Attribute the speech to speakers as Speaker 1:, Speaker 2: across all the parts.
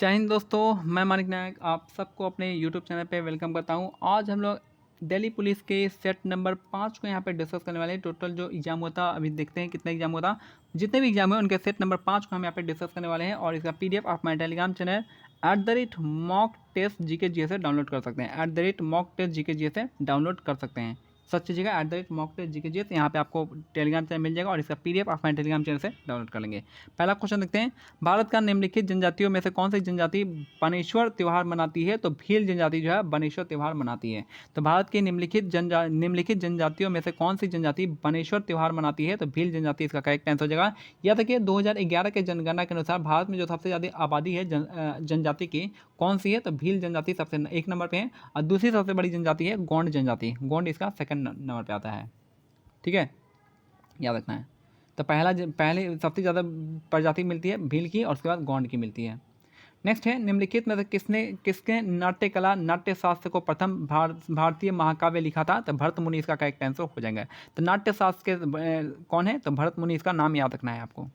Speaker 1: जय हिंद दोस्तों, मैं मानिक नायक आप सबको अपने यूट्यूब चैनल पे वेलकम करता हूँ। आज हम लोग दिल्ली पुलिस के सेट नंबर 5 को यहाँ पे डिस्कस करने वाले हैं। टोटल जो एग्जाम हुआ था, अभी देखते हैं कितना एग्जाम हुआ था। जितने भी एग्जाम हुए उनके सेट नंबर 5 को हम यहाँ पे डिस्कस करने वाले हैं और इसका पीडीएफ आप हमारे Telegram channel @mock test GK GS से डाउनलोड कर सकते हैं। @mock test GK GS से डाउनलोड कर सकते हैं। सर्च कीजिएगा @mock test GK GS, यहाँ पे आपको टेलीग्राम चैनल मिल जाएगा और इसका पीडीएफ आप हमारे टेलीग्राम चैनल से डाउनलोड कर लेंगे। पहला क्वेश्चन देखते हैं, भारत का निम्नलिखित जनजातियों में से कौन सी जनजाति बनेश्वर त्यौहार मनाती है? तो भील जनजाति जो है बनेश्वर त्यौहार मनाती है। तो भारत की निम्नलिखित जनजातियों में से कौन सी जनजाति बनेश्वर त्यौहार मनाती है? तो भील जनजाति इसका करेक्ट आंसर हो जाएगा। या देखिए 2011 के जनगणना के अनुसार भारत में जो सबसे ज़्यादा आबादी है जनजाति की कौन सी है? तो भील जनजाति सबसे 1 नंबर पे है और दूसरी सबसे बड़ी जनजाति है गोंड जनजाति। गोंड इसका सेकंड नंबर पे आता है। ठीक है, याद रखना है। तो पहले सबसे ज़्यादा प्रजाति मिलती है भील की और उसके बाद गोंड की मिलती है। नेक्स्ट है, निम्नलिखित में से किसके नाट्य नाट्य शास्त्र को प्रथम भारतीय महाकाव्य लिखा था? तो भरत मुनि इसका करेक्ट आंसर हो जाएगा। तो नाट्य शास्त्र के कौन है? तो भरत मुनि इसका नाम याद रखना है आपको।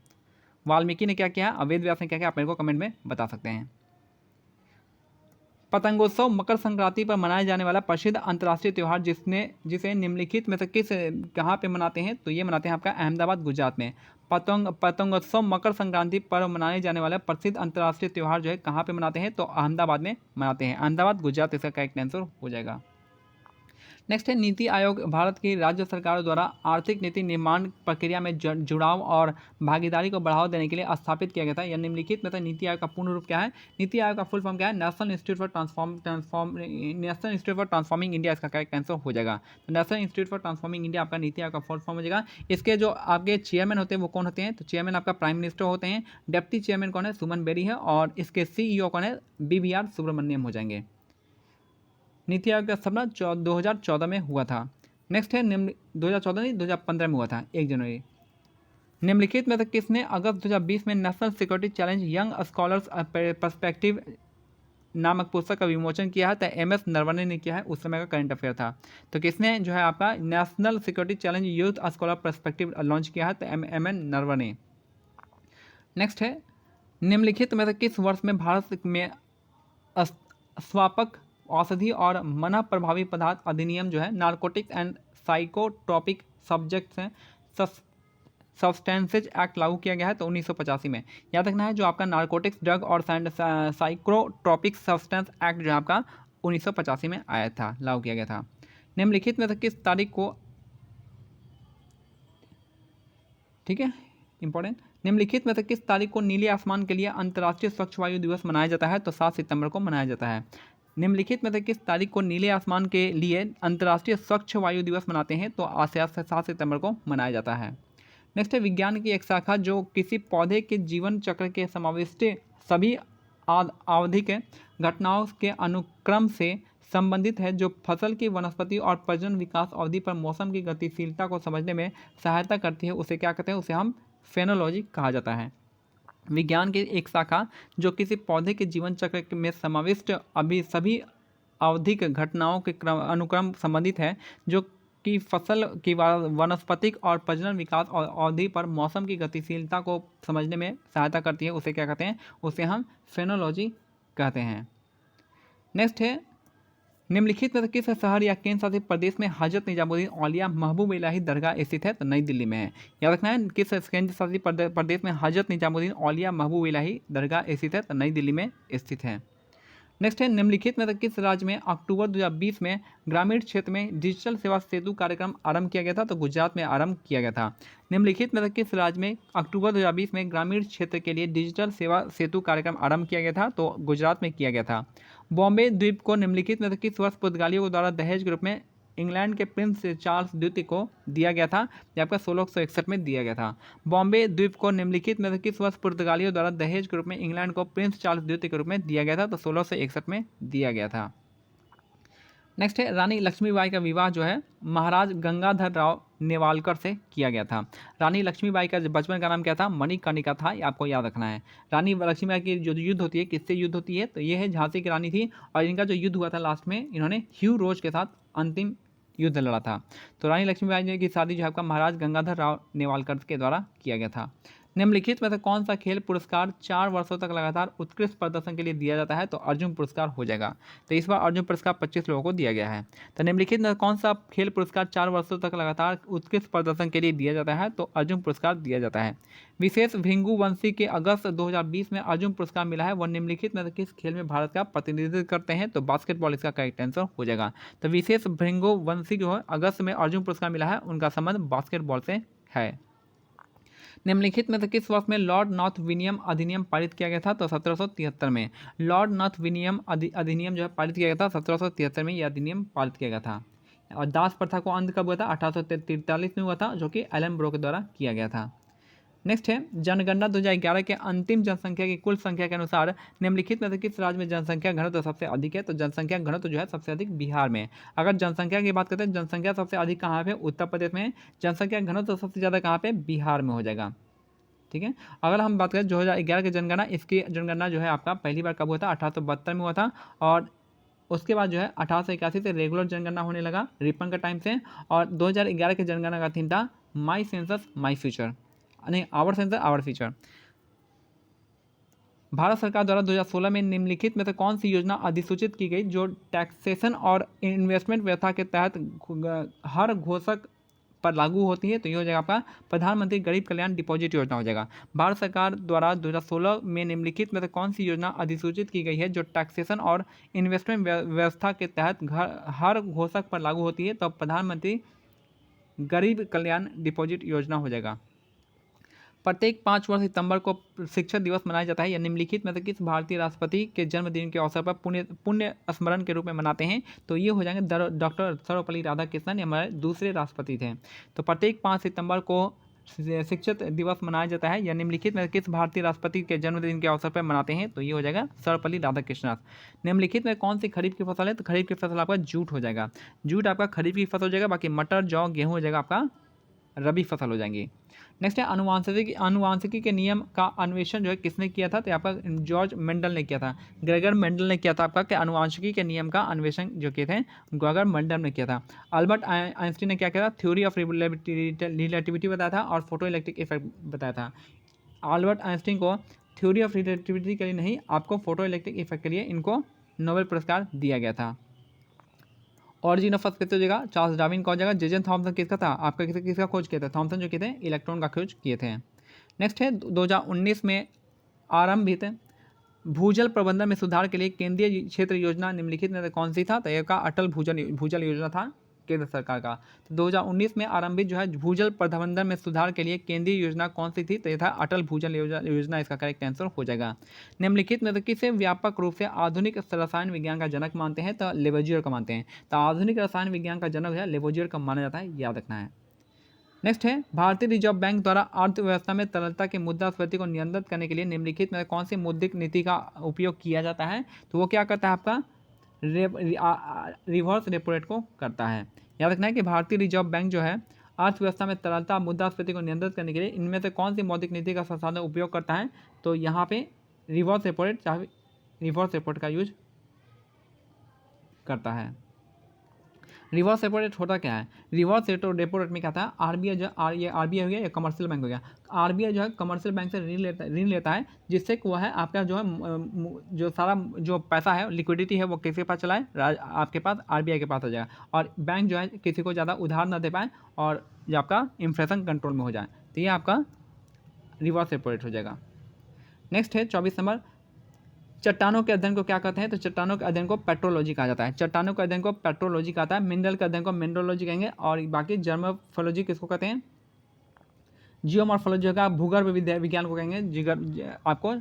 Speaker 1: वाल्मीकि ने क्या किया, वेद व्यास ने क्या किया, आप मेरे को कमेंट में बता सकते हैं। पतंगोत्सव मकर संक्रांति पर मनाया जाने वाला प्रसिद्ध अंतर्राष्ट्रीय त्यौहार जिसे निम्नलिखित में से कहाँ पे मनाते हैं? तो ये मनाते हैं आपका अहमदाबाद गुजरात में। पतंगोत्सव मकर संक्रांति पर मनाए जाने वाला प्रसिद्ध अंतर्राष्ट्रीय त्यौहार जो है कहाँ पे मनाते हैं? तो अहमदाबाद में मनाते हैं। अहमदाबाद गुजरात इसका करेक्ट आंसर हो जाएगा। नेक्स्ट है, नीति आयोग भारत की राज्य सरकारों द्वारा आर्थिक नीति निर्माण प्रक्रिया में जुड़ाव और भागीदारी को बढ़ावा देने के लिए स्थापित किया गया था। यह निम्नलिखित में से नीति आयोग का पूर्ण रूप क्या है? नीति आयोग का फुल फॉर्म क्या है? National institute for transforming India इसका करेक्ट आंसर हो जाएगा। तो national institute for transforming India आपका नीति आयोग का फुल फॉर्म हो जाएगा। इसके जो आपके चेयरमैन होते हैं वो कौन होते हैं? तो चेयरमैन आपका प्राइम मिनिस्टर होते हैं। डेप्टी चेयरमैन कौन है? सुमन बेरी है। और इसके CEO कौन है? BVR सुब्रमण्यम हो जाएंगे। नीति आयोग का स्थापना 2014 में हुआ था। नेक्स्ट है, 2014 नहीं 2015 में हुआ था, 1 जनवरी। निम्नलिखित में से किसने अगस्त 2020 में national security challenge young scholars perspective नामक पुस्तक का विमोचन किया है? तो MS नरवणे ने किया है, उस समय का करंट अफेयर था। तो किसने जो है आपका national security challenge youth scholar perspective launch किया है? तो MN नरवणे। नेक्स्ट है, निम्नलिखित में से किस वर्ष में भारत में स्वापक औषधि और मन प्रभावी पदार्थ अधिनियम जो है नारकोटिक्स एंड साइकोट्रॉपिक सब्जेक्ट्स हैं सब्सटेंसेज एक्ट लागू किया गया है? तो 1985 में। याद रखना है, जो आपका नारकोटिक्स ड्रग और साइकोट्रॉपिक सब्सटेंस एक्ट जो है आपका 1985 में आया था, लागू किया गया था। निम्नलिखित में से किस तारीख को, ठीक है इंपॉर्टेंट, निम्नलिखित में से किस तारीख को नीले आसमान के लिए अंतर्राष्ट्रीय स्वच्छ वायु दिवस मनाया जाता है? तो 7 सितंबर को मनाया जाता है। निम्नलिखित में से किस तारीख को नीले आसमान के लिए अंतर्राष्ट्रीय स्वच्छ वायु दिवस मनाते हैं? तो आज से 7 सितंबर को मनाया जाता है। नेक्स्ट है, विज्ञान की एक शाखा जो किसी पौधे के जीवन चक्र के समाविष्ट सभी आवधिक घटनाओं के अनुक्रम से संबंधित है, जो फसल की वनस्पति और प्रजनन विकास अवधि पर मौसम की गतिशीलता को समझने में सहायता करती है, उसे क्या कहते हैं? उसे हम फेनोलॉजी कहा जाता है। विज्ञान की एक शाखा जो किसी पौधे के जीवन चक्र में समाविष्ट अभी सभी आवधिक घटनाओं के अनुक्रम संबंधित है, जो कि फसल की वनस्पतिक और प्रजनन विकास और अवधि पर मौसम की गतिशीलता को समझने में सहायता करती है, उसे क्या कहते हैं? उसे हम फेनोलॉजी कहते हैं। नेक्स्ट है, निम्नलिखित में से किस शहर या केंद्र शासित प्रदेश में हजरत निजामुद्दीन औलिया महबूब इलाही दरगाह स्थित है? तो नई दिल्ली में है। याद रखना है, किस केंद्र शासित प्रदेश में हजरत निजामुद्दीन औलिया महबूब इलाही दरगाह स्थित है? तो नई दिल्ली में स्थित है। नेक्स्ट है, निम्नलिखित में से किस राज्य में अक्टूबर 2020 में ग्रामीण क्षेत्र में डिजिटल सेवा सेतु कार्यक्रम आरंभ किया गया था? तो गुजरात में आरंभ किया गया था। निम्नलिखित में से किस राज्य में अक्टूबर 2020 में ग्रामीण क्षेत्र के लिए डिजिटल सेवा सेतु कार्यक्रम आरंभ किया गया था? तो गुजरात में किया गया था। बॉम्बे द्वीप को निम्नलिखित में से किस वर्ष पुर्तगालियों द्वारा दहेज के रूप में इंग्लैंड के प्रिंस चार्ल्स द्वितीय को दिया गया था? यह आपका 1661 में दिया गया था। बॉम्बे द्वीप को निम्नलिखित में से किस वर्ष पुर्तगालियों द्वारा दहेज के रूप में इंग्लैंड को प्रिंस चार्ल्स द्वितीय के रूप में दिया गया था? तो 1661 में दिया गया था। नेक्स्ट है, रानी लक्ष्मीबाई का विवाह जो है महाराज गंगाधर राव नेवालकर से किया गया था। रानी लक्ष्मीबाई का बचपन का नाम क्या था? मणिकर्णिका था, ये आपको याद रखना है। रानी लक्ष्मीबाई की जो युद्ध होती है, किससे युद्ध होती है? तो ये है झांसी की रानी थी और इनका जो युद्ध हुआ था लास्ट में, इन्होंने ह्यू रोज के साथ अंतिम युद्ध लड़ा था। तो रानी लक्ष्मीबाई जी की शादी जो है आपका महाराज गंगाधर राव नेवालकर के द्वारा किया गया था। निम्नलिखित में से कौन सा खेल पुरस्कार 4 वर्षों तक लगातार उत्कृष्ट प्रदर्शन के लिए दिया जाता है? तो अर्जुन पुरस्कार हो जाएगा। तो इस बार अर्जुन पुरस्कार 25 लोगों को दिया गया है। तो निम्नलिखित में कौन सा खेल पुरस्कार 4 वर्षों तक लगातार उत्कृष्ट प्रदर्शन के लिए दिया जाता है? तो अर्जुन पुरस्कार दिया जाता है। विशेष भिंगुवंशी के अगस्त 2020 में अर्जुन पुरस्कार मिला है, वह निम्नलिखित में से किस खेल में भारत का प्रतिनिधित्व करते हैं? तो बास्केटबॉल इसका करेक्ट आंसर हो जाएगा। तो विशेष भिंगुवंशी जो है अगस्त में अर्जुन पुरस्कार मिला है, उनका संबंध बास्केटबॉल से है। निम्नलिखित में से किस वर्ष में लॉर्ड नॉर्थ विनियम अधिनियम पारित किया गया था? तो 1773 में लॉर्ड नॉर्थ विनियम अधिनियम जो है पारित किया गया था। 1773 में यह अधिनियम पारित किया गया था। और दास प्रथा को अंत कब हुआ था? 1843 में हुआ था, जो कि एलन ब्रो के द्वारा किया गया था। नेक्स्ट है, जनगणना 2011 के अंतिम जनसंख्या की कुल संख्या के अनुसार निम्नलिखित में से किस राज्य में जनसंख्या घनत्व सबसे अधिक है? तो जनसंख्या घनत्व जो है सबसे अधिक बिहार में। अगर जनसंख्या की बात करते हैं, जनसंख्या सबसे अधिक कहाँ पे? उत्तर प्रदेश में। जनसंख्या घनत्व सबसे ज़्यादा कहाँ पे? बिहार में हो जाएगा। ठीक है। अगर हम बात करें 2011 की जनगणना, इसकी जनगणना जो है आपका पहली बार कब हुआ था? 1872 में हुआ था। और उसके बाद जो है 1881 से रेगुलर जनगणना होने लगा, रिपन का टाइम से। और 2011 की जनगणना का थीम था माई सेंसस माई फ्यूचर, नहीं our census our future. Bharat सरकार द्वारा 2016 में निम्नलिखित में से कौन सी योजना अधिसूचित की गई जो टैक्सेशन और इन्वेस्टमेंट व्यवस्था के तहत हर घोषक पर लागू होती है? तो ये हो जाएगा आपका प्रधानमंत्री गरीब कल्याण डिपॉजिट योजना हो जाएगा। भारत सरकार द्वारा 2016 में निम्नलिखित में से कौन सी योजना अधिसूचित की गई है जो टैक्सेशन और इन्वेस्टमेंट व्यवस्था के तहत हर घोषक पर लागू होती है? तो प्रधानमंत्री गरीब कल्याण डिपॉजिट योजना हो जाएगा। प्रत्येक 5 वर्ष सितंबर को शिक्षक दिवस मनाया जाता है, या निम्नलिखित में से किस भारतीय राष्ट्रपति के जन्मदिन के अवसर पर पुण्य स्मरण के रूप में मनाते हैं? तो ये हो जाएंगे डॉक्टर सर्वपल्ली राधाकृष्णन, हमारे दूसरे राष्ट्रपति थे। तो प्रत्येक 5 सितंबर को शिक्षक दिवस मनाया जाता है, या निम्नलिखित में किस भारतीय राष्ट्रपति के जन्मदिन के अवसर पर मनाते हैं? तो ये हो जाएगा सर्वपल्ली राधाकृष्णन। निम्नलिखित में कौन सी खरीफ की फसल है? तो खरीफ की फसल आपका जूट हो जाएगा। जूट आपका खरीफ की फसल हो जाएगा। बाकी मटर, जौ, गेहूँ हो जाएगा आपका रबी फसल हो जाएंगी। नेक्स्ट है, अनुवांशिकी के नियम का अन्वेषण जो है किसने किया था? तो आपका जॉर्ज मेंडल ने किया था। ग्रेगर मेंडल ने किया था आपका कि अनुवांशिकी के नियम का अन्वेषण जो किए थे ग्रेगर मेंडल ने किया था। अल्बर्ट आइंस्टीन ने क्या किया था? थ्योरी ऑफ रिलेटिविटी बताया था और फोटो इलेक्ट्रिक इफेक्ट बताया था। अल्बर्ट आइंस्टीन को थ्योरी ऑफ रिलेटिविटी के लिए नहीं, आपको फोटो इलेक्ट्रिक इफेक्ट के लिए इनको नोबेल पुरस्कार दिया गया था। ऑरिजिन ऑफ फर्स्ट किसकी हो जाएगा? चार्ल्स डार्विन का हो जाएगा। जेजन थॉमसन किसका था? आपका किसका खोज किया था? थॉमसन जो किए थे इलेक्ट्रॉन का खोज किए थे। नेक्स्ट है, 2019 में आरंभित भूजल प्रबंधन में सुधार के लिए केंद्रीय क्षेत्र योजना निम्नलिखित में कौन सी था? तो यह का अटल भूजल योजना था केंद्र सरकार का। तो 2019 में आरंभित जो है भूजल प्रबंधन में सुधार के लिए केंद्रीय योजना कौन सी थी? तो यह था अटल भूजल योजना, इसका करेक्ट आंसर हो जाएगा। निम्नलिखित में किसे व्यापक रूप से आधुनिक रसायन विज्ञान का जनक मानते हैं? तो लेवोजियर को मानते हैं। तो आधुनिक रसायन विज्ञान का जनक है लेवोजियर को माना जाता है, याद रखना है। नेक्स्ट है, भारतीय रिजर्व बैंक द्वारा अर्थव्यवस्था में तरलता के मुद्रास्फीति को नियंत्रित करने के लिए निम्नलिखित में कौन सी मौद्रिक नीति का उपयोग किया जाता है? तो वो क्या करता है? आपका रिवर्स रेपो रेट को करता है। याद रखना है कि भारतीय रिजर्व बैंक जो है अर्थव्यवस्था में तरलता मुद्रास्फीति को नियंत्रित करने के लिए इनमें से कौन सी मौद्रिक नीति का संसाधन उपयोग करता है? तो यहाँ पे रिवर्स रेपो रेट, चाहे रिवर्स रेपो रेट का यूज करता है। रिवर्स रेपो रेट होता क्या है? रिवर्स रेपो रेट में क्या था? आरबीआई जो आरबीआई हो गया या कमर्शियल बैंक हो गया। आरबीआई जो है कमर्शियल बैंक से ऋण लेता है, जिससे वो है आपका जो है जो सारा जो पैसा है लिक्विडिटी है वो किसके पास चला है? आपके पास आरबीआई के पास आ जाएगा, और बैंक जो है किसी को ज़्यादा उधार ना दे पाए और जो आपका इन्फ्लेशन कंट्रोल में हो जाए। तो ये आपका रिवर्स रेपो रेट हो जाएगा। नेक्स्ट है 24 नंबर, चट्टानों के अध्ययन को क्या कहते हैं? तो चट्टानों के अध्ययन को पेट्रोलॉजी कहा जाता है। चट्टानों के अध्ययन को पेट्रोलॉजी कहता है। मिनरल के अध्ययन को मिनरोलॉजी कहेंगे, और बाकी जर्मोफोलॉजी किसको कहते हैं? जियोमॉर्फोलॉजी का भूगर्भ विज्ञान को कहेंगे। आपको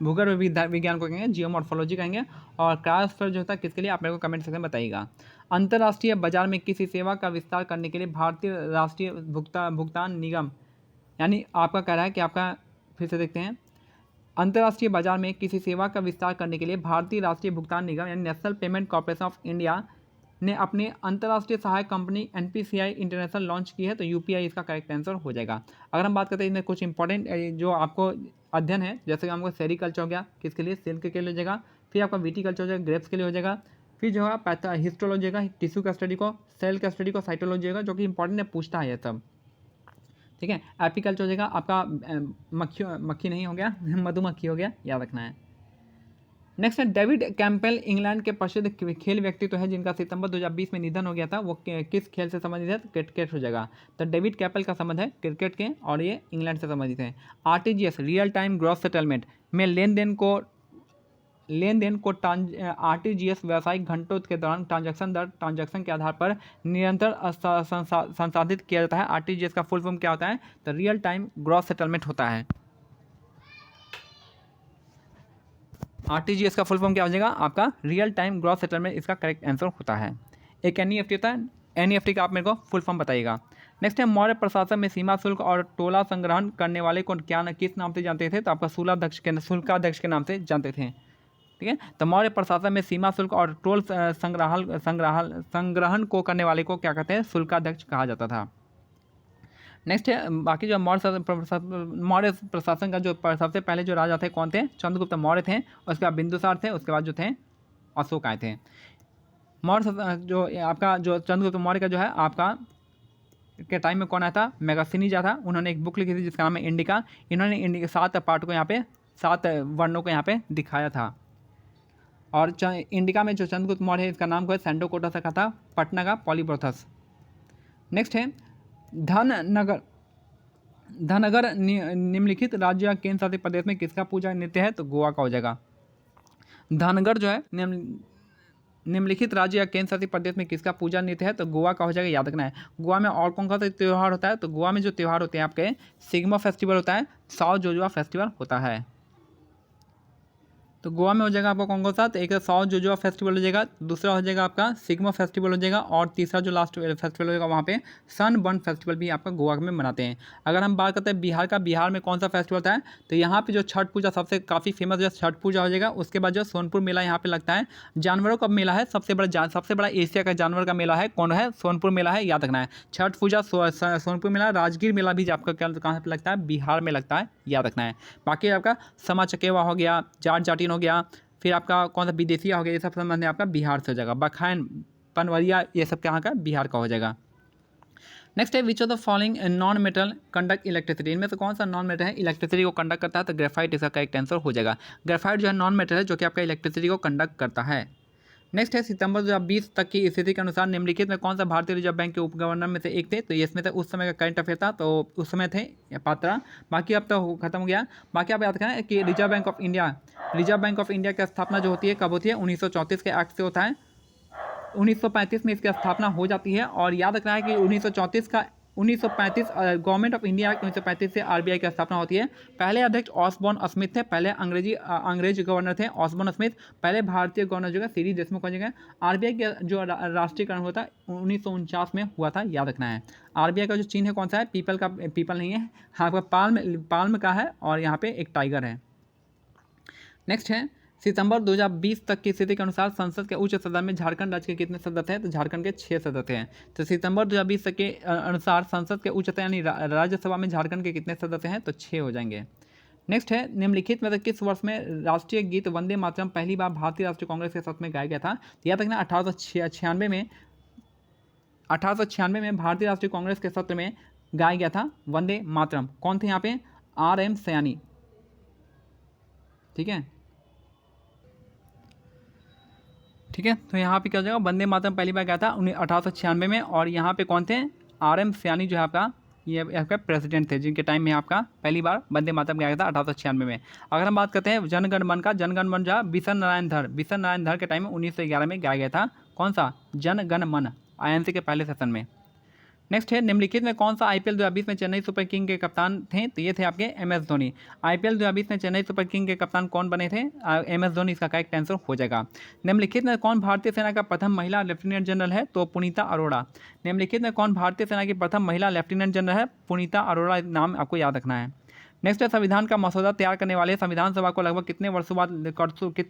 Speaker 1: भूगर्भ विज्ञान को कहेंगे, जियोमॉर्फोलॉजी कहेंगे। और क्रायोस्फीयर जो होता है किसके लिए? आप मेरे को कमेंट सेक्शन में बताइएगा। अंतर्राष्ट्रीय बाजार में किसी सेवा का विस्तार करने के लिए भारतीय राष्ट्रीय भुगतान निगम, यानी आपका कह रहा है कि आपका, फिर से देखते हैं, अंतर्राष्ट्रीय बाजार में किसी सेवा का विस्तार करने के लिए भारतीय राष्ट्रीय भुगतान निगम यानी national payment corporation of India ने अपने अंतर्राष्ट्रीय सहायक कंपनी एनपीसीआई इंटरनेशनल लॉन्च की है। तो यूपीआई इसका करेक्ट आंसर हो जाएगा। अगर हम बात करते हैं इसमें कुछ इंपॉर्टेंट जो आपको अध्ययन है, जैसे कि हमको सेरिकल्चर हो गया, किसके लिए? सिल्क के लिए हो जाएगा। फिर आपका विटीकल्चर हो जाएगा, ग्रेप्स के लिए हो जाएगा। फिर जो है हिस्टोलॉजी का, टिश्यू का स्टडी को, सेल का स्टडी को, साइटोलॉजी होगा, जो कि इंपॉर्टेंट है, पूछता है ये सब। ठीक है। एपिकल्चर हो जाएगा आपका मक्खी नहीं हो गया, मधुमक्खी हो गया, याद रखना है। नेक्स्ट है डेविड कैंपबेल, इंग्लैंड के प्रसिद्ध खेल व्यक्तित्व है जिनका सितंबर 2020 में निधन हो गया था। वो किस खेल से संबंधित है? तो क्रिकेट हो जाएगा। तो डेविड कैंपबेल का संबंध है क्रिकेट के और ये इंग्लैंड से संबंधित है। RTGS real time gross settlement में लेन देन को आरटीजीएस व्यावसायिक घंटों के दौरान ट्रांजैक्शन के आधार पर निरंतर संसाधित किया जाता है। आरटीजीएस का फुल फॉर्म क्या होता है? तो रियल टाइम ग्रॉस सेटलमेंट होता है। आरटीजीएस का फुल फॉर्म क्या हो जाएगा आपका? रियल टाइम ग्रॉस सेटलमेंट इसका करेक्ट आंसर होता है। एक एनईएफटी होता है, एनईएफटी का आप मेरे को फुल फॉर्म बताइएगा। नेक्स्ट है मौर्य प्रशासन में सीमा शुल्क और टोला संग्रहण करने वाले को किस नाम से जानते थे? तो आपका शुल्काध्यक्ष के नाम से जानते थे। ठीक है। तो मौर्य प्रशासन में सीमा शुल्क और टोल संग्रहण को करने वाले को क्या कहते हैं? शुल्काध्यक्ष कहा जाता था। नेक्स्ट है बाकी जो मौर्य प्रशासन का जो सबसे पहले जो राजा थे कौन थे? चंद्रगुप्त मौर्य थे, उसके बाद बिंदुसार थे, उसके बाद जो थे अशोक आए थे। मौर्य जो आपका जो चंद्रगुप्त मौर्य का जो है आपका के टाइम में कौन आया था? मेगास्थनीज था। उन्होंने एक बुक लिखी थी जिसका नाम है इंडिका। इन्होंने इंडिका 7 पार्ट को यहाँ पे 7 वर्णों को यहाँ पे दिखाया था। और इंडिका में जो चंद्रगुप्त मौर्य है इसका नाम को सैंडोकोटा से कहा था, पटना का पॉलीब्रोथस। नेक्स्ट है धनगर निम्नलिखित राज्य या केंद्र शासित प्रदेश में किसका पूजा नृत्य है? तो गोवा का हो जाएगा। धनगर जो है निम्नलिखित राज्य या केंद्र शासित प्रदेश में किसका पूजा नृत्य है? तो गोवा का हो जाएगा, याद रखना है। गोवा में और कौन सा त्यौहार होता है? तो गोवा में जो त्यौहार होते हैं आपके सिग्मा फेस्टिवल होता है, साओ जोजुआ फेस्टिवल होता है। तो गोवा में हो जाएगा आपका कौन कौन सा? तो एक साओ जोजुआ फेस्टिवल हो जाएगा, दूसरा हो जाएगा आपका सिग्मा फेस्टिवल हो जाएगा, और तीसरा जो लास्ट फेस्टिवल हो जाएगा वहाँ पे सनबर्न फेस्टिवल भी आपका गोवा में मनाते हैं। अगर हम बात करते हैं बिहार का, बिहार में कौन सा फेस्टिवल होता है? तो यहाँ पे जो छठ पूजा सबसे काफ़ी फेमस जो छठ पूजा हो जाएगा। उसके बाद जो सोनपुर मेला यहाँ पे लगता है, जानवरों का मेला है, सबसे बड़ा एशिया का जानवर का मेला है कौन है? सोनपुर मेला है, याद रखना है। छठ पूजा सोनपुर मेला, राजगीर मेला भी आपका कहाँ पर लगता है? बिहार में लगता है, याद रखना है। बाकी आपका समा चकेवा हो गया, जाट जाटिन हो गया, फिर आपका कौन सा विदेशिया हो गया, ये सब संबंध आपका बिहार से हो जाएगा। बखान पनवरिया ये सब कहाँ का? बिहार का हो जाएगा। नेक्स्ट है which of the following non metal conduct electricity, इनमें से कौन सा नॉन मेटल है इलेक्ट्रिसिटी को कंडक्ट करता है? तो ग्रेफाइट इसका करेक्ट आंसर हो जाएगा। ग्रेफाइट जो है नॉन मेटल है जो कि आपका इलेक्ट्रिसिटी को कंडक्ट करता है। नेक्स्ट है सितंबर 2020 तक की स्थिति के अनुसार निम्नलिखित में कौन सा भारतीय रिजर्व बैंक के उप गवर्नर में से एक थे? तो इसमें से उस समय का करंट अफेयर था, तो उस समय थे पात्रा। बाकी अब तो खत्म हो गया। बाकी आप याद रखना कि रिजर्व बैंक ऑफ इंडिया की स्थापना जो होती है कब होती है? 1934 के एक्ट से होता है। 1935 में इसकी स्थापना हो जाती है। और याद रखना है कि 1935 गवर्नमेंट ऑफ इंडिया एक्ट 1935 से आरबीआई की स्थापना होती है। पहले अध्यक्ष ऑसबॉर्न स्मिथ थे, पहले अंग्रेज गवर्नर थे ऑसबॉर्न स्मिथ। पहले भारतीय गवर्नर जो है सीडी देशमुख हो जाएगा। आरबीआई का जो राष्ट्रीयकरण हुआ था 1949 में हुआ था, याद रखना है। आरबीआई का जो चिन्ह है कौन सा है? पीपल नहीं है, आपका पाल्म का है, और यहाँ पे एक टाइगर है। नेक्स्ट है सितंबर 2020 तक की स्थिति के अनुसार संसद के उच्च सदन में झारखंड राज्य के कितने सदस्य हैं? तो झारखंड के 6 सदस्य हैं। तो सितंबर 2020 तक के अनुसार संसद के उच्च यानी राज्यसभा में झारखंड के कितने सदस्य हैं? तो 6 हो जाएंगे। नेक्स्ट है निम्नलिखित में किस वर्ष में राष्ट्रीय गीत वंदे मातरम पहली बार भारतीय राष्ट्रीय कांग्रेस के साथ में गाया गया था? तो याद रखना 1896 में भारतीय राष्ट्रीय कांग्रेस के सत्र में गाया गया था वंदे मातरम। कौन थे यहाँ पे? RM सयानी। ठीक है, तो यहाँ पे क्या हो जाएगा? वंदे मातरम पहली बार गया था 1896 में, और यहाँ पे कौन थे? RM सयानी जो है आपका ये आपका प्रेसिडेंट थे, जिनके टाइम में आपका पहली बार वंदे मातरम गाया गया था 1896 में। अगर हम बात करते हैं जनगण मन का, जनगण मन जो है बिशन नारायण धर के टाइम में 1911 में गाया गया था। कौन सा? जनगण मन, INC के पहले सेशन में। नेक्स्ट है निम्नलिखित में कौन सा IPL 2020 में चेन्नई सुपर किंग के कप्तान थे? तो ये थे आपके MS धोनी। IPL 2020 में चेन्नई सुपर किंग के कप्तान कौन बने थे? MS धोनी इसका करेक्ट आंसर हो जाएगा। निम्नलिखित में कौन भारतीय सेना का प्रथम महिला लेफ्टिनेंट जनरल है? तो पुनीता अरोड़ा। निम्नलिखित में कौन भारतीय सेना की प्रथम महिला लेफ्टिनेंट जनरल है? पुनीता अरोड़ा, नाम आपको याद रखना है। नेक्स्ट है संविधान का मसौदा तैयार करने वाले संविधान सभा को लगभग कितने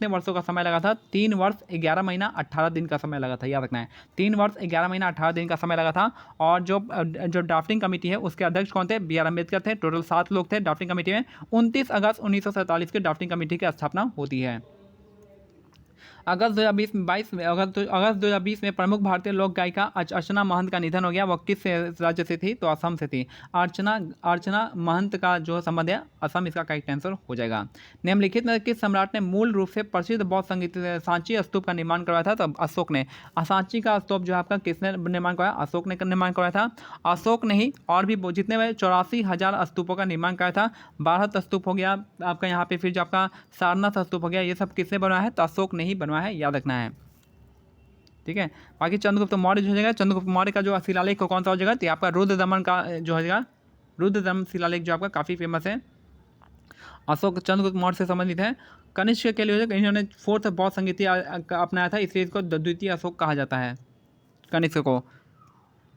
Speaker 1: वर्षों का समय लगा था? 3 वर्ष 11 महीना 18 दिन का समय लगा था, याद रखना है। 3 वर्ष 11 महीना 18 दिन का समय लगा था। और जो ड्राफ्टिंग कमेटी है उसके अध्यक्ष कौन थे? BR अम्बेडकर थे। टोटल 7 लोग थे ड्राफ्टिंग कमेटी में। 29 अगस्त 1947 की ड्राफ्टिंग कमेटी की स्थापना होती है। अगस्त 2020 में प्रमुख भारतीय लोक गायिका अर्चना महंत का निधन हो गया। वो किस राज्य से थी? तो असम से थी। अर्चना महंत का जो संबंध है असम, इसका करेक्ट आंसर हो जाएगा। निम्नलिखित में किस सम्राट ने मूल रूप से प्रसिद्ध बौद्ध संगीत सांची स्तूप का निर्माण करवाया था? तो अशोक ने। सांची का स्तूप जो आपका किसने निर्माण करवाया? अशोक ने निर्माण करवाया था। अशोक ने ही और भी जितने 84,000 स्तूपों का निर्माण कराया था। भारत स्तूप हो गया आपका यहाँ पे, फिर जो आपका सारनाथ स्तूप हो गया, ये सब किसने बनवाया है? तो अशोक ने ही बनवाया है, याद रखना है। ठीक है, बाकी चंद्रगुप्त मौर्य जो हो जाएगा, चंद्रगुप्त मौर्य का जो शिलालेख कौन सा हो जाएगा? तो आपका रुद्रदमन का जो हो जाएगा, रुद्रदमन शिलालेख जो आपका काफ़ी फेमस है, अशोक चंद्रगुप्त मौर्य से संबंधित है। कनिष्क के लिए हो जाएगा, इन्होंने फोर्थ बौद्ध संगीति अपनाया था, इसलिए इसको द्वितीय अशोक कहा जाता है, कनिष्क को।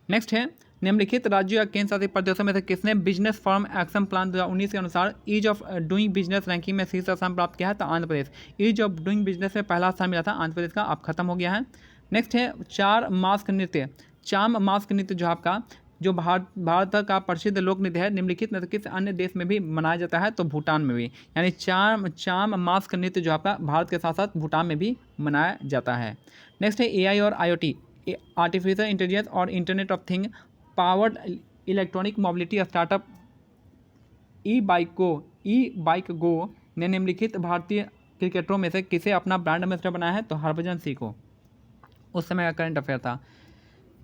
Speaker 1: नेक्स्ट है, निम्नलिखित राज्यों या केंद्र शासित प्रदेशों में से किसने बिजनेस फॉर्म एक्शन प्लान 2019 के अनुसार ease of doing business ranking में शीर्ष स्थान प्राप्त किया है? तो Andhra Pradesh. Ease of doing business में पहला स्थान मिला था आंध्र प्रदेश का, अब खत्म हो गया है। नेक्स्ट है, चाम मास्क नृत्य जो आपका जो भारत का प्रसिद्ध लोक नृत्य है, निम्नलिखित में से किस अन्य देश में भी मनाया जाता है? तो भूटान में भी। यानी चाम मास्क नृत्य जो आपका भारत के साथ साथ भूटान में भी मनाया जाता है। नेक्स्ट है, AI और IoT, आर्टिफिशियल इंटेलिजेंस और internet of thing powered electronic mobility startup E bike गो ने निम्नलिखित भारतीय क्रिकेटरों में से किसे अपना ब्रांड एम्बेसडर बनाया है? तो हरभजन सिंह को। उस समय का करंट अफेयर था।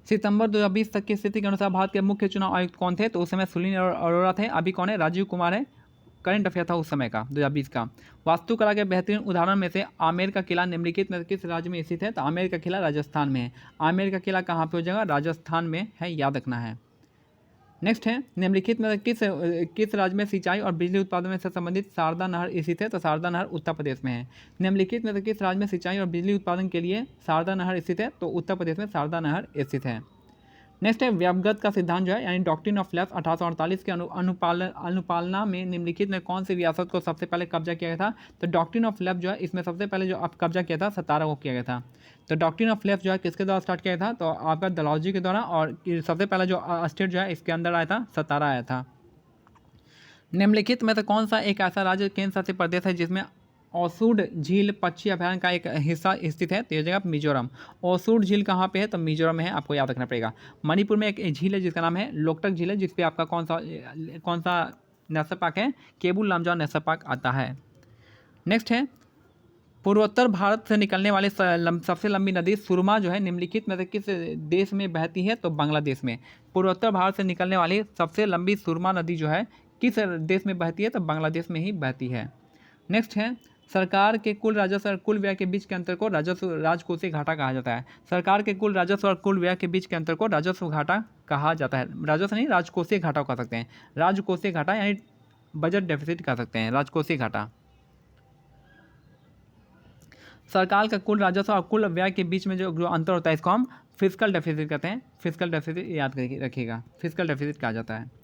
Speaker 1: सितंबर 2020 तक की स्थिति के अनुसार भारत के मुख्य चुनाव आयुक्त कौन थे? तो उस समय सुनील अरोड़ा थे। अभी कौन है? राजीव कुमार है। करंट अफेयर था उस समय का 2020 का। वास्तुकला के बेहतरीन उदाहरण में से आमेर का किला निम्नलिखित में किस राज्य में स्थित है? तो आमेर का किला राजस्थान में है। आमेर का किला कहाँ पे हो जाएगा? राजस्थान में है, याद रखना है। नेक्स्ट है, निम्नलिखित में किस राज्य में सिंचाई और बिजली उत्पादन में से संबंधित शारदा नहर स्थित है? तो शारदा नहर उत्तर प्रदेश में है। निम्नलिखित में से किस राज्य में सिंचाई और बिजली उत्पादन के लिए शारदा नहर स्थित है? तो उत्तर प्रदेश में शारदा नहर स्थित है। नेक्स्ट है, व्यवगत का सिद्धांत जो है, यानी डॉक्ट्रिन ऑफ लैप्स 1848 के अनुपालना में निम्नलिखित में कौन सी रियासत को सबसे पहले कब्जा किया गया था? तो डॉक्ट्रिन ऑफ लैप्स जो है, इसमें सबसे पहले जो आप कब्जा किया था सतारा को किया गया था। तो डॉक्ट्रिन ऑफ लैप्स जो है किसके द्वारा स्टार्ट किया गया था? तो आपका डलहौजी के द्वारा, और सबसे पहले जो स्टेट जो है इसके अंदर आया था, सतारा आया था। निम्नलिखित में से कौन सा एक ऐसा राज्य केंद्र शासित प्रदेश है जिसमें ओसुड झील पक्षी अभयारण्य का एक हिस्सा स्थित है? तो ये जगह मिजोरम। ओसुड झील कहाँ पे है? तो मिजोरम में है, आपको याद रखना पड़ेगा। मणिपुर में एक झील है जिसका नाम है लोकटक झील है, जिसपे आपका कौन सा नेशनल पार्क है? केबुल लामजाओ नेशनल पार्क आता है। नेक्स्ट है, पूर्वोत्तर भारत से निकलने वाली सबसे लंबी नदी सुरमा जो है निम्नलिखित में से किस देश में बहती है? तो बांग्लादेश में। पूर्वोत्तर भारत से निकलने वाली सबसे लंबी सुरमा नदी जो है किस देश में बहती है? तो बांग्लादेश में ही बहती है। नेक्स्ट है, सरकार के कुल राजस्व और कुल व्यय के बीच के अंतर को राजकोषीय घाटा कहा जाता है। सरकार के कुल राजस्व और कुल व्यय के बीच के अंतर को राजस्व घाटा कहा जाता है। राजस्व नहीं, राजकोषीय घाटा कह सकते हैं। राजकोषीय घाटा यानी बजट डेफिसिट कह सकते हैं, राजकोषीय घाटा। सरकार का कुल राजस्व और कुल व्यय के बीच में जो अंतर होता है इसको हम फिस्कल डेफिसिट कहते हैं। फिस्कल डेफिसिट याद रखिएगा, फिस्कल डेफिसिट कहा जाता है।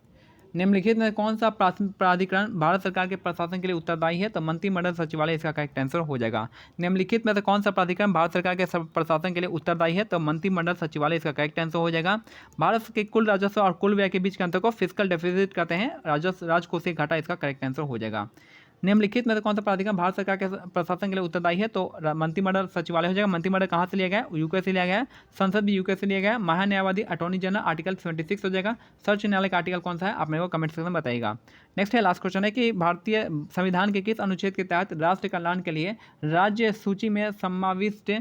Speaker 1: निम्नलिखित में कौन सा प्राधिकरण भारत सरकार के प्रशासन के लिए उत्तरदायी है? तो मंत्रिमंडल सचिवालय इसका करेक्ट आंसर हो जाएगा। निम्नलिखित में से कौन सा प्राधिकरण भारत सरकार के प्रशासन के लिए उत्तरदायी है? तो मंत्रिमंडल सचिवालय इसका करेक्ट आंसर हो जाएगा। भारत के कुल राजस्व और कुल व्यय के बीच के अंतर को फिस्कल डेफिसिट कहते हैं। राजकोषीय घाटा इसका करेक्ट आंसर हो जाएगा। निम्नलिखित में से कौन सा प्राधिकरण भारत सरकार के प्रशासन के लिए उत्तरदायी है? तो मंत्रिमंडल सचिवालय हो जाएगा। मंत्रिमंडल कहाँ से लिया गया है? यूके से लिया गया है। संसद भी यूके से लिया गया है। महान्यायवादी अटॉर्नी जनरल आर्टिकल 76 हो जाएगा। सर्वोच्च न्यायालय का आर्टिकल कौन सा है? आप मेरे को कमेंट सेक्शन में बताइएगा। नेक्स्ट है, लास्ट क्वेश्चन है कि भारतीय संविधान के किस अनुच्छेद के तहत राष्ट्र कल्याण के लिए राज्य सूची में समाविष्ट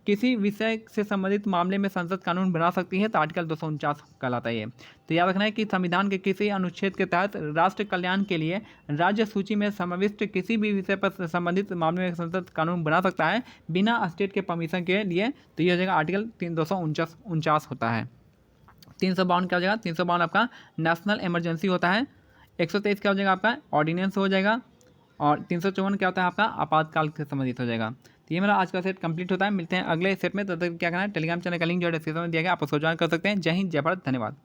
Speaker 1: किसी विषय से संबंधित मामले में संसद कानून बना सकती है? तो आर्टिकल 249 कहलाता है ये। तो याद रखना है कि संविधान के किसी अनुच्छेद के तहत राष्ट्र कल्याण के लिए राज्य सूची में समाविष्ट किसी भी विषय पर संबंधित मामले में संसद कानून बना सकता है बिना स्टेट के परमिशन के लिए। तो ये हो जाएगा आर्टिकल 249 होता है। 352 क्या हो जाएगा? 352 आपका नेशनल इमरजेंसी होता है। 123 क्या हो जाएगा? आपका ऑर्डिनेंस हो जाएगा। और 354 क्या होता है? आपका आपातकाल से संबंधित हो जाएगा। तो ये मेरा आज का सेट कंप्लीट होता है। मिलते हैं अगले सेट में, तब तक क्या करना है, टेलीग्राम चैनल का लिंक जो है डिस्क्रिप्शन में दिया गया, आप उसको ज्वाइन कर सकते हैं। जय हिंद, जय भारत, धन्यवाद।